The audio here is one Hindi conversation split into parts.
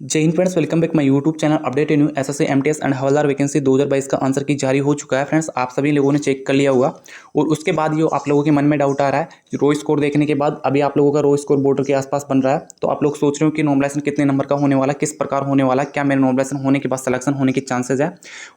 जय Hind friends, welcome back my YouTube channel update new SSC MTS and havildar vacancy 2022 का आंसर की जारी हो चुका है। फ्रेंड्स, आप सभी लोगों ने चेक कर लिया होगा और उसके बाद ये आप लोगों के मन में डाउट आ रहा है रो स्कोर देखने के बाद। अभी आप लोगों का रो स्कोर बॉर्डर के आसपास बन रहा है, तो आप लोग सोच रहे हो कि नॉर्मलाइजेशन कितने नंबर का होने वाला है, किस प्रकार होने वाला है, क्या मेरे नॉर्मलाइजेशन होने के बाद सिलेक्शन होने के चांसेज है।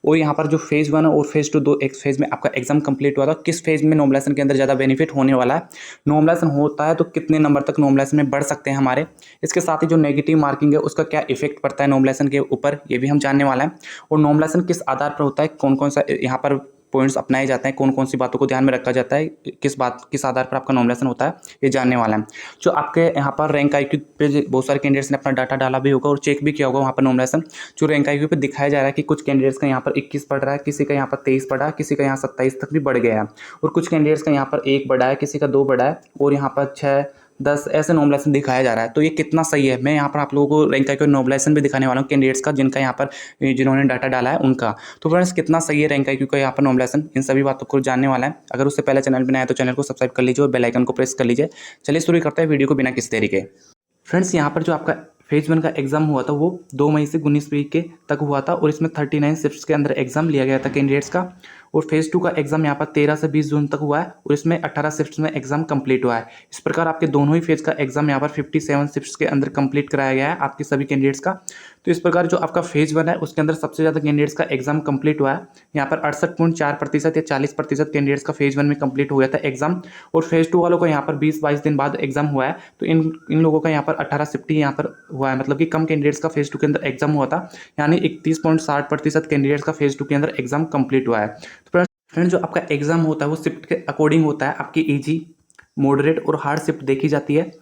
और यहाँ पर जो फेज 1 और फेज 2 दो एक फेज में आपका एग्जाम कंप्लीट हुआ था, किस फेज में नॉर्मलाइजेशन के अंदर ज़्यादा बेनिफिट होने वाला है, नॉर्मलाइजेशन होता है तो कितने नंबर तक नॉर्मलाइजेशन में बढ़ सकते हैं हमारे। इसके साथ ही जो नेगेटिव मार्किंग है उसका क्या इफेक्ट पड़ता है नॉर्मलाइजेशन के ऊपर, ये भी हम जानने वाला है। और नॉर्मलाइजेशन किस आधार पर होता है, कौन कौन सा यहाँ पर पॉइंट्स अपनाए जाते हैं, कौन कौन सी बातों को ध्यान में रखा जाता है, किस आधार पर आपका नॉर्मलाइजेशन होता है, ये जानने वाला है। जो आपके यहाँ पर रैंक आईक्यू पे बहुत सारे कैंडिडेट्स ने अपना डाटा डाला भी होगा और चेक भी किया होगा वहाँ पर नॉर्मलाइजेशन। जो रैंक आईक्यू पे दिखाया जा रहा है कि कुछ कैंडिडेट्स का यहाँ पर 21 पढ़ रहा है, किसी का यहाँ पर 23 पढ़ा है, किसी का यहाँ 27 तक भी बढ़ गया है, और कुछ कैंडिडेट्स का यहाँ पर 1 बढ़ा है, किसी का 2 बढ़ा है, और यहाँ पर 6 10 ऐसे नॉर्मलाइजेशन दिखाया जा रहा है। तो ये कितना सही है, मैं यहाँ पर आप लोगों को रैंक आईक्यू नॉर्मलाइजेशन भी दिखाने वाला हूँ कैंडिडेट्स का, जिनका यहाँ पर जिन्होंने डाटा डाला है उनका। तो फ्रेंड्स, कितना सही है रैंक आईक्यू का यहाँ पर नॉर्मलाइजेशन, इन सभी बातों को जानने वाला है। अगर उससे पहले चैनल बनाया तो चैनल को सब्सक्राइब कर लीजिए और बेल आइकन को प्रेस कर लीजिए। चलिए शुरू करते हैं वीडियो को बिना किसी देरी के। फ्रेंड्स, यहाँ पर जो आपका फेज 1 का एग्जाम हुआ था वो 2 मई से 19 मई के तक हुआ था, और इसमें 39 शिफ्ट्स के अंदर एग्जाम लिया गया था कैंडिडेट्स का। और फेज 2 का एग्जाम यहाँ पर 13 से 20 जून तक हुआ है, और इसमें 18 शिफ्ट्स में एग्जाम कंप्लीट हुआ है। इस प्रकार आपके दोनों ही फेज का एग्जाम यहाँ पर 57 शिफ्ट्स के अंदर कंप्लीट कराया गया है आपके सभी कैंडिडेट्स का। तो इस प्रकार जो आपका फेज 1 है उसके अंदर सबसे ज़्यादा कैंडिडेट्स का एग्जाम कंप्लीट हुआ है। यहाँ पर 68.4% या 40% कैंडिडेट्स का फेज 1 में कंप्लीट हो गया था एग्जाम, और फेज 2 वालों को यहाँ पर 20-22 दिन बाद एग्जाम हुआ है। तो इन लोगों का यहाँ पर 18 शिफ्ट ही यहाँ पर हुआ है, मतलब कि कम कैंडिडेट्स का फेज 2 के अंदर एग्जाम हुआ था, यानी 31.60% कैंडिडेट्स का फेज 2 के अंदर एग्जाम कंप्लीट हुआ है। तो फ्रेंड, जो आपका एग्जाम होता है वो शिफ्ट के अकॉर्डिंग होता है, आपकी इजी, मॉडरेट और हार्ड शिफ्ट देखी जाती है।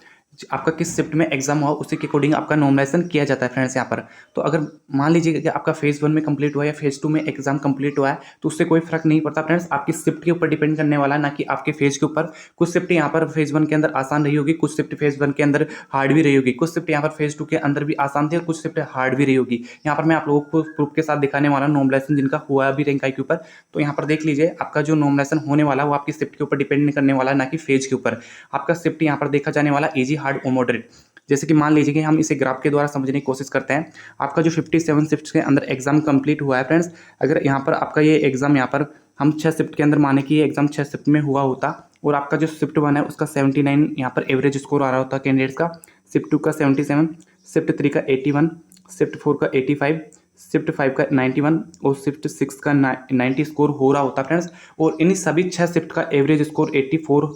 आपका किस शिफ्ट में एग्जाम हुआ उसी के अकॉर्डिंग आपका नॉर्मलाइजेशन किया जाता है फ्रेंड्स यहाँ पर। तो अगर मान लीजिए कि आपका फेज 1 में कंप्लीट हुआ है या फेज 2 में एग्जाम कंप्लीट हुआ है, तो उससे कोई फर्क नहीं पड़ता फ्रेंड्स, आपकी शिफ्ट के ऊपर डिपेंड करने वाला है, ना कि आपके फेज के ऊपर। कुछ शिफ्ट यहाँ पर फेज 1 के अंदर आसान रही होगी, कुछ शिफ्ट फेज 1 के अंदर हार्ड भी रही होगी, कुछ शिफ्ट यहाँ पर फेज 2 के अंदर भी आसान थी और कुछ शिफ्ट हार्ड भी रही होगी। यहाँ पर मैं आप लोगों को प्रूफ के साथ दिखाने वाला हूँ नॉर्मलाइजेशन जिनका हुआ अभी रैंक आईक्यू पर। तो यहाँ पर देख लीजिए, आपका जो नॉर्मलाइजेशन होने वाला है वो आपकी शिफ्ट के ऊपर डिपेंड नहीं करने वाला है, ना कि फेज के ऊपर। आपका शिफ्ट यहाँ पर देखा जाने वाला ईजी, हार्ड और मॉडरेट। जैसे कि मान लीजिए कि हम इसे ग्राफ के द्वारा समझने की कोशिश करते हैं। आपका जो 57 शिफ्ट के अंदर एग्जाम कंप्लीट हुआ है फ्रेंड्स, अगर यहाँ पर आपका ये एग्जाम यहाँ पर हम 6 शिफ्ट के अंदर माने कि ये एग्जाम 6 शिफ्ट में हुआ होता, और आपका जो शिफ्ट 1 है उसका 79 यहाँ पर एवरेज स्कोर आ रहा होता कैंडिडेट्स का, शिफ्ट 2 का 77, शिफ्ट 3 का 81, शिफ्ट 4 का 85, शिफ्ट 5 का 91 और शिफ्ट 6 का 90 स्कोर हो रहा होता फ्रेंड्स। और इन सभी 6 शिफ्ट का एवरेज स्कोर 84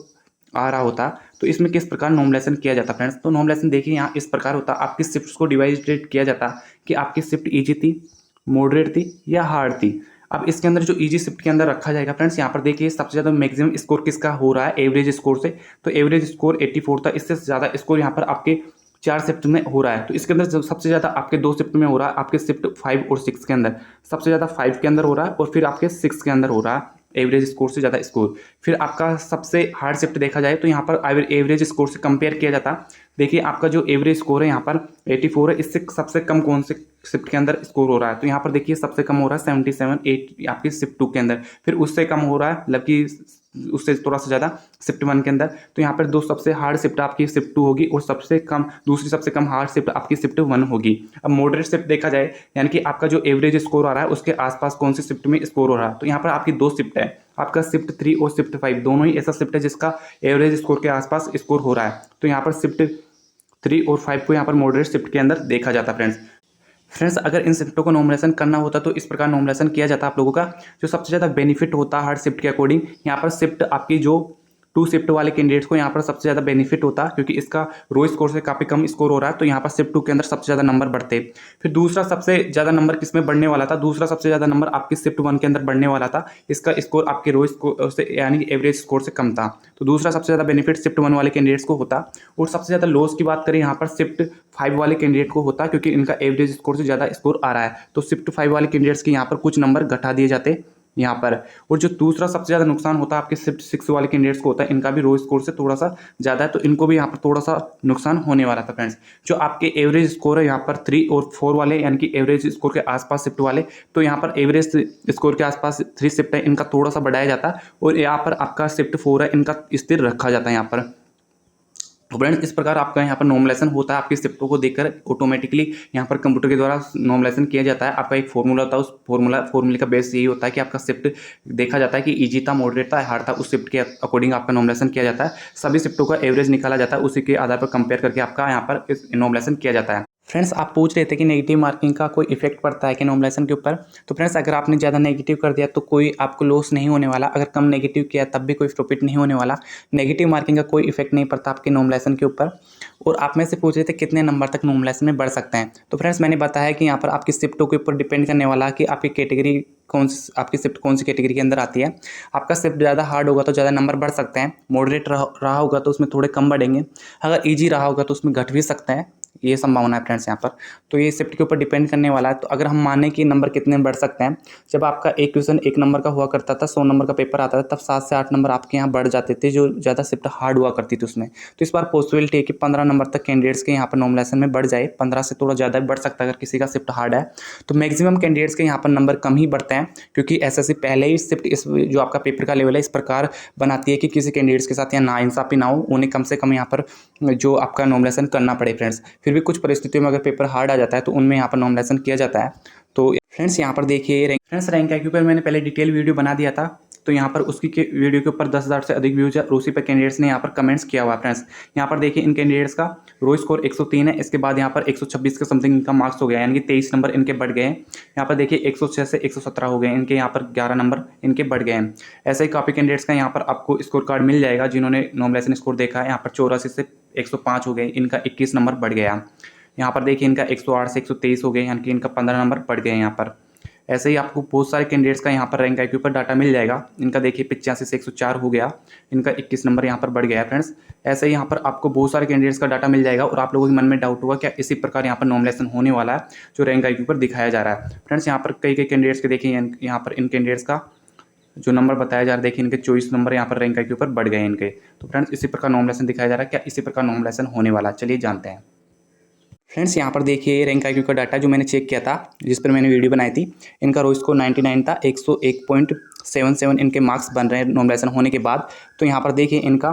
आ रहा होता। तो इसमें किस प्रकार नॉर्मलाइजेशन किया जाता फ्रेंड्स, तो नॉर्मलाइजेशन देखिए यहाँ इस प्रकार होता, आपकी शिफ्ट्स को डिवाइडेड किया जाता कि आपकी शिफ्ट ईजी थी, मॉडरेट थी या हार्ड थी। अब इसके अंदर जो ईजी शिफ्ट के अंदर रखा जाएगा फ्रेंड्स, यहाँ पर देखिए सबसे ज़्यादा मैक्सिमम स्कोर किसका हो रहा है एवरेज स्कोर से, तो एवरेज स्कोर 84 था। इससे ज़्यादा स्कोर यहाँ पर आपके 4 शिफ्ट में हो रहा है। तो इसके अंदर सबसे ज़्यादा आपके 2 शिफ्ट में हो रहा है, आपके शिफ्ट 5 और 6 के अंदर सबसे ज़्यादा 5 के अंदर हो रहा है, और फिर आपके 6 के अंदर हो रहा है एवरेज स्कोर से ज़्यादा स्कोर। फिर आपका सबसे हार्ड शिफ्ट देखा जाए तो यहाँ पर एवरेज स्कोर से कंपेयर किया जाता। देखिए आपका जो एवरेज स्कोर है यहाँ पर 84 है, इससे सबसे कम कौन से शिफ्ट के अंदर स्कोर हो रहा है, तो यहाँ पर देखिए सबसे कम हो रहा है 77 8 आपकी शिफ्ट 2 के अंदर, फिर उससे कम हो रहा है मतलब कि उससे थोड़ा सा ज़्यादा शिफ्ट 1 के अंदर। तो यहाँ पर दो सबसे हार्ड शिफ्ट आपकी शिफ्ट 2 होगी, और सबसे कम दूसरी सबसे कम हार्ड शिफ्ट आपकी शिफ्ट 1 होगी। अब मॉडरेट शिफ्ट देखा जाए, यानी कि आपका जो एवरेज स्कोर आ रहा है उसके आसपास कौन सी शिफ्ट में स्कोर हो रहा है, तो यहाँ पर आपकी 2 शिफ्ट है, आपका शिफ्ट 3 और शिफ्ट 5 दोनों ही ऐसा शिफ्ट है जिसका एवरेज स्कोर के आसपास स्कोर हो रहा है। तो यहाँ पर शिफ्ट 3 और 5 को यहाँ पर मॉडरेट शिफ्ट के अंदर देखा जाता फ्रेंड्स, अगर इन शिफ्टों को नॉर्मलाइजेशन करना होता तो इस प्रकार नॉर्मलाइजेशन किया जाता आप लोगों का। जो सबसे ज़्यादा बेनिफिट होता हार्ड शिफ्ट के अकॉर्डिंग, यहाँ पर शिफ्ट आपकी जो 2 शिफ्ट वाले कैंडिडेट्स को यहाँ पर सबसे ज़्यादा बेनिफिट होता, क्योंकि इसका रो स्कोर से काफ़ी कम स्कोर हो रहा है, तो यहाँ पर शिफ्ट 2 के अंदर सबसे ज़्यादा नंबर बढ़ते। फिर दूसरा सबसे ज़्यादा नंबर किसमें बढ़ने वाला था, दूसरा सबसे ज़्यादा नंबर आपकी शिफ्ट 1 के अंदर बढ़ने वाला था, इसका स्कोर आपके रो स्कोर से यानी कि एवरेज स्कोर से कम था। तो दूसरा सबसे ज़्यादा बेनिफिट शिफ्ट 1 वाले कैंडिडेट्स को होता। और सबसे ज़्यादा लॉस की बात करें यहाँ पर शिफ्ट 5 वाले कैंडिडेट को होता, क्योंकि इनका एवरेज स्कोर से ज़्यादा स्कोर आ रहा है, तो शिफ्ट 5 वाले कैंडिडेट्स के यहाँ पर कुछ नंबर घटा दिए जाते यहाँ पर। और जो दूसरा सबसे ज़्यादा नुकसान होता है आपके शिफ्ट 6 वाले कैंडिडेट्स को होता है, इनका भी रो स्कोर से थोड़ा सा ज़्यादा है, तो इनको भी यहाँ पर थोड़ा सा नुकसान होने वाला था फ्रेंड्स। जो आपके एवरेज स्कोर है यहाँ पर 3 और 4 वाले, यानी कि एवरेज स्कोर के आसपास शिफ्ट वाले, तो यहाँ पर एवरेज स्कोर के आसपास 3 शिफ्ट है, इनका थोड़ा सा बढ़ाया जाता है, और यहाँ पर आपका शिफ्ट 4 है, इनका स्थिर रखा जाता है यहाँ पर। तो फ्रेंड्स इस प्रकार आपका यहाँ पर नॉर्मलाइजेशन होता है। आपकी शिफ्टों को देखकर ऑटोमेटिकली यहाँ पर कंप्यूटर के द्वारा नॉर्मलाइजेशन किया जाता है। आपका एक फॉर्मूला होता है, उस फॉर्मूले का बेस यही होता है कि आपका शिफ्ट देखा जाता है कि ईजी था, मॉडरेट था, हार्ड था, उस शिफ्ट के अकॉर्डिंग आपका नॉर्मलाइजेशन किया जाता है। सभी शिफ्टों का एवरेज निकाला जाता है, उसी के आधार पर कंपेयर करके आपका यहाँ पर इस नॉर्मलाइजेशन किया जाता है। फ्रेंड्स आप पूछ रहे थे कि नेगेटिव मार्किंग का कोई इफेक्ट पड़ता है कि नॉर्मलाइजेशन के ऊपर। तो फ्रेंड्स अगर आपने ज़्यादा नेगेटिव कर दिया तो कोई आपको लॉस नहीं होने वाला, अगर कम नेगेटिव किया तब भी कोई प्रॉफिट नहीं होने वाला। नेगेटिव मार्किंग का कोई इफेक्ट नहीं पड़ता आपके नॉर्मलाइजेशन के ऊपर। और आप में से पूछ रहे थे कितने नंबर तक नॉर्मलाइजेशन में बढ़ सकते हैं। तो फ्रेंड्स मैंने बताया कि यहाँ पर आपकी शिफ्टों के ऊपर डिपेंड करने वाला कि आपकी कैटेगरी आपकी शिफ्ट कौन सी कैटेगरी के अंदर आती है। आपका शिफ्ट ज़्यादा हार्ड होगा तो ज़्यादा नंबर बढ़ सकते हैं, मॉडरेट रहा होगा तो उसमें थोड़े कम बढ़ेंगे, अगर ईजी रहा होगा तो उसमें घट भी सकते हैं, ये संभावना है फ्रेंड्स यहाँ पर। तो ये शिफ्ट के ऊपर डिपेंड करने वाला है। तो अगर हम माने कि नंबर कितने बढ़ सकते हैं, जब आपका एक क्वेश्चन 1 नंबर का हुआ करता था, 100 नंबर का पेपर आता था, तब 7 से 8 नंबर आपके यहाँ बढ़ जाते थे जो ज़्यादा शिफ्ट हार्ड हुआ करती थी उसमें। तो इस बार पॉसिबिलिटी है कि 15 नंबर तक कैंडिडेट्स के यहाँ पर नॉर्मलाइजेशन में बढ़ जाए, 15 से थोड़ा ज़्यादा बढ़ सकता है अगर किसी का शिफ्ट हार्ड है। तो मैक्सिमम कैंडिडेट्स के यहाँ पर नंबर कम ही बढ़ते हैं, क्योंकि एसएससी पहले ही शिफ्ट इस जो आपका पेपर का लेवल है इस प्रकार बनाती है कि किसी कैंडिडेट्स के साथ यहाँ नाइंसाफी ना हो, उन्हें कम से कम यहाँ पर जो आपका नॉर्मलाइजेशन करना पड़े फ्रेंड्स। फिर भी कुछ परिस्थितियों में अगर पेपर हार्ड आ जाता है तो उनमें यहाँ पर नॉर्मलाइजेशन किया जाता है। तो फ्रेंड्स यहाँ पर देखिए फ्रेंड्स रैंक के ऊपर मैंने पहले डिटेल वीडियो बना दिया था, तो यहाँ पर उसकी वीडियो के ऊपर 10,000 से अधिक व्यूज है और उसी पर कैंडिडेट्स ने यहाँ पर कमेंट्स किया हुआ है फ्रेंड्स। यहाँ पर देखिए इन कैंडिडेट्स का रो स्कोर 103 है, इसके बाद यहाँ पर 126 के समथिंग इनका मार्क्स हो गया, यानी कि 23 नंबर इनके बढ़ गए हैं। यहाँ पर देखिए 106 से 117 हो गए इनके, यहाँ पर 11 नंबर इनके बढ़ गए हैं। ऐसे ही काफ़ी कैंडिडेट्स का यहाँ पर आपको स्कोर कार्ड मिल जाएगा जिन्होंने नॉर्मलाइजेशन स्कोर देखा है। यहाँ पर 84 से 105 हो गए, इनका 21 नंबर बढ़ गया। यहाँ पर देखिए इनका 108 से 123 हो गए, यानी कि इनका 15 नंबर बढ़ गए यहाँ पर। ऐसे ही आपको बहुत सारे कैंडिडेट्स का यहाँ पर रैंक आई के ऊपर डाटा मिल जाएगा। इनका देखिए 85 से 104 हो गया, इनका 21 नंबर यहाँ पर बढ़ गया है फ्रेंड्स। ऐसे ही यहाँ पर आपको बहुत सारे कैंडिडेट्स का डाटा मिल जाएगा और आप लोगों के मन में डाउट होगा क्या इसी प्रकार यहाँ पर नॉर्मलाइजेशन होने वाला है जो रैंक आई के ऊपर दिखाया जा रहा है। फ्रेंड्स यहाँ पर कई कैंडिडेट्स के देखिए यहाँ पर इन कैंडिडेट्स का जो नंबर बताया जा रहा है, देखिए इनके 24 नंबर यहाँ पर रैंक आई के ऊपर बढ़ गए इनके। तो फ्रेंड्स इसी प्रकार नॉर्मलाइजेशन दिखाया जा रहा है, क्या इसी प्रकार नॉर्मलाइजेशन होने वाला है, चलिए जानते हैं। फ्रेंड्स यहाँ पर देखिए रैंक आईक्यू का डाटा जो मैंने चेक किया था, जिस पर मैंने वीडियो बनाई थी, इनका रो स्कोर 99 था, 101.77 इनके मार्क्स बन रहे हैं नॉर्मलाइजेशन होने के बाद। तो यहाँ पर देखिए इनका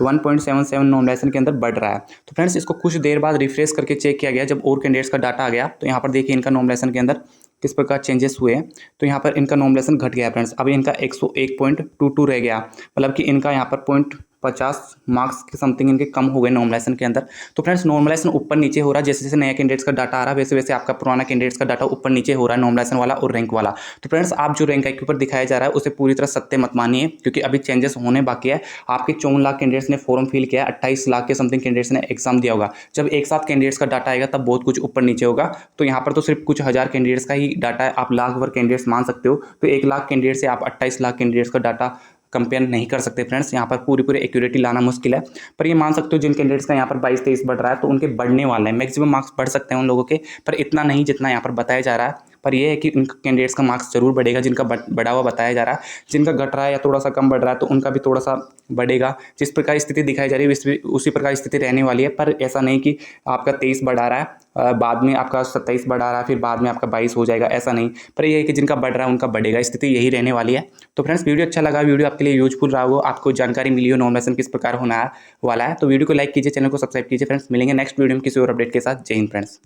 1.77 नॉर्मलाइजेशन के अंदर बढ़ रहा है। तो फ्रेंड्स इसको कुछ देर बाद रिफ्रेश करके चेक किया गया, जब और कैंडिडेट्स का डाटा आ गया तो यहाँ पर देखिए इनका नॉर्मलाइजेशन के अंदर किस प्रकार चेंजेस हुए हैं। तो यहाँ पर इनका नॉर्मलाइजेशन घट गया फ्रेंड्स, अभी इनका 101.22 रह गया, मतलब कि इनका यहाँ पर 50 मार्क्स के समथिंग इनके कम हो गए नॉर्मलाइजेशन के अंदर। तो फ्रेंड्स नॉर्मलाइजेशन ऊपर नीचे हो रहा है, जैसे जैसे नया कैंडिडेट्स का डाटा आ रहा है वैसे वैसे आपका पुराना कैंडिडेट्स का डाटा ऊपर नीचे हो रहा है, नॉर्मलाइजेशन वाला और रैंक वाला। तो फ्रेंड्स आप जो रैंक के ऊपर दिखाया जा रहा है उसे पूरी तरह सत्य मत मानिए, क्योंकि अभी चेंजेस होने बाकी है। आपके 54 लाख कैंडिडेट्स ने फॉर्म फिल किया है, 28 लाख के समथिंग कैंडिडेट्स ने एग्जाम दिया होगा। जब एक साथ कैंडिडेट्स का डाटा आएगा तब बहुत कुछ ऊपर नीचे होगा। तो यहाँ पर तो सिर्फ कुछ हज़ार कैंडिडेट्स का ही डाटा है, आप लाख भर कैंडिडेट्स मान सकते हो। तो 1 लाख कैंडिडेट से आप 28 लाख कैंडिडेट्स का डाटा कंपेयर नहीं कर सकते फ्रेंड्स। यहाँ पर पूरी एक्यूरेटी लाना मुश्किल है, पर ये मान सकते हो जिन कैंडिडेट्स का यहाँ पर 22-23 बढ़ रहा है तो उनके बढ़ने वाले हैं, मैक्सिमम मार्क्स बढ़ सकते हैं उन लोगों के, पर इतना नहीं जितना यहाँ पर बताया जा रहा है। पर यह है कि उन कैंडिडेट्स का मार्क्स जरूर बढ़ेगा जिनका बढ़ा हुआ बताया जा रहा है। जिनका घट रहा है या थोड़ा सा कम बढ़ रहा है तो उनका भी थोड़ा सा बढ़ेगा। जिस प्रकार स्थिति दिखाई जा रही है उसी प्रकार स्थिति रहने वाली है, पर ऐसा नहीं कि आपका 23 बढ़ा रहा है बाद में आपका 27 बढ़ा रहा है फिर बाद में आपका 22 हो जाएगा, ऐसा नहीं। पर यह है कि जिनका बढ़ रहा है उनका बढ़ेगा, स्थिति यही रहने वाली है। तो फ्रेंड्स वीडियो अच्छा लगा, वीडियो आपके लिए यूजफुल रहा हो, आपको जानकारी मिली हो नॉर्मलाइजेशन किस प्रकार होना वाला है, तो वीडियो को लाइक कीजिए, चैनल को सब्सक्राइब कीजिए फ्रेंड्स। मिलेंगे नेक्स्ट वीडियो में किसी और अपडेट के साथ। जय हिंद फ्रेंड्स।